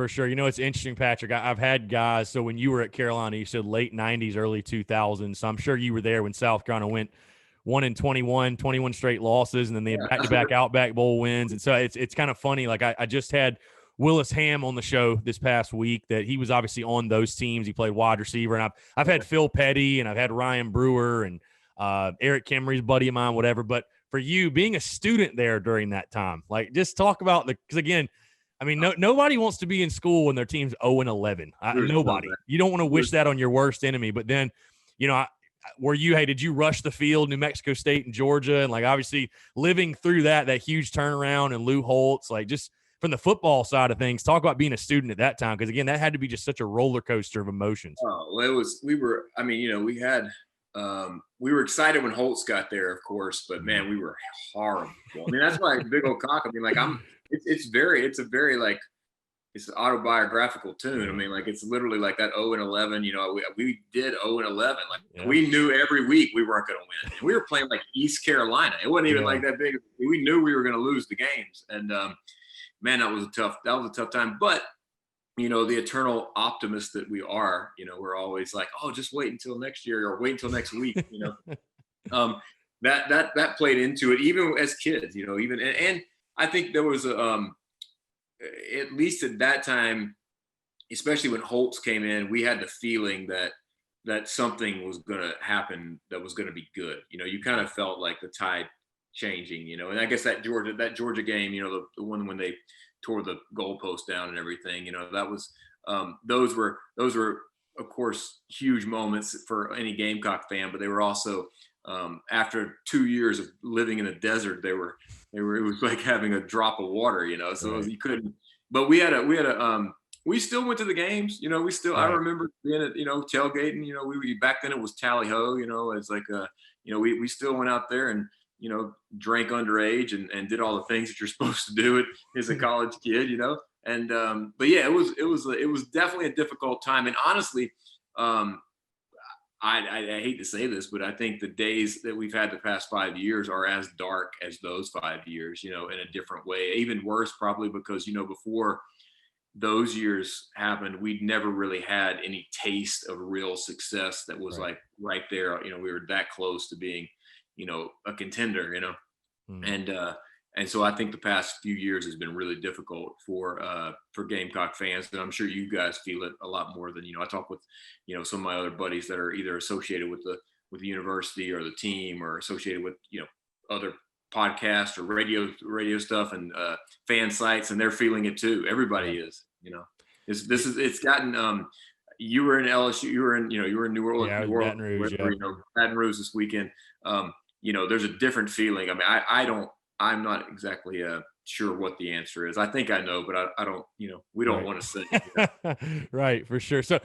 for sure. You know, it's interesting, Patrick. I've had guys. So when you were at Carolina, you said late 90s, early 2000s. So I'm sure you were there when South Carolina went 1-21 straight losses, and then they had back-to-back Outback Bowl wins. And so it's kind of funny. Like I just had Willis Ham on the show this past week. That he was obviously on those teams. He played wide receiver, and I've had Phil Petty, and I've had Ryan Brewer, and Eric Kimry's buddy of mine, whatever. But for you being a student there during that time, like just talk about because again, I mean, nobody wants to be in school when their team's 0-11. Nobody. You don't want to wish that on your worst enemy. But then, you know, did you rush the field, New Mexico State and Georgia? And like, obviously living through that huge turnaround and Lou Holtz, like just from the football side of things, talk about being a student at that time. Cause again, that had to be just such a roller coaster of emotions. Oh, well, we were excited when Holtz got there, of course, but man, we were horrible. I mean, that's why Big Old Cock, I mean, like it's an autobiographical tune. I mean, like it's literally like that 0-11. You know, we did 0-11. Like we knew every week we weren't going to win. And we were playing like East Carolina. It wasn't even like that big. We knew we were going to lose the games. And man, that was a tough time. But you know, the eternal optimist that we are, you know, we're always like, oh, just wait until next year or wait until next week. You know, that played into it even as kids. You know, and I think there was at least at that time, especially when Holtz came in, we had the feeling that something was going to happen that was going to be good. You know, you kind of felt like the tide changing, you know, and I guess that Georgia game, you know, the one when they tore the goalpost down and everything, you know, that was, those were of course huge moments for any Gamecock fan, but they were also, after 2 years of living in a desert, it was like having a drop of water, you know, so you couldn't, but we still went to the games, you know, I remember being at, you know, tailgating, you know, back then it was tally ho, you know, it's like, you know, we still went out there and, you know, drank underage and did all the things that you're supposed to do as a college kid, you know, and, but yeah, it was definitely a difficult time. And honestly, I hate to say this, but I think the days that we've had the past 5 years are as dark as those 5 years, you know, in a different way, even worse probably because, you know, before those years happened, we'd never really had any taste of real success that was like right there. You know, we were that close to being, you know, a contender, you know, and so I think the past few years has been really difficult for Gamecock fans, and I'm sure you guys feel it a lot more than, you know, I talk with, you know, some of my other buddies that are either associated with the university or the team or associated with, you know, other podcasts or radio stuff and fan sites, and they're feeling it too. Everybody is, you know, it's gotten, you were in LSU, you were in New Orleans, Baton Rouge, you know, Baton Rouge this weekend. You know, there's a different feeling. I mean, I'm not exactly sure what the answer is. I think I know, but I don't, you know, we don't want to say. You know? Right, for sure. So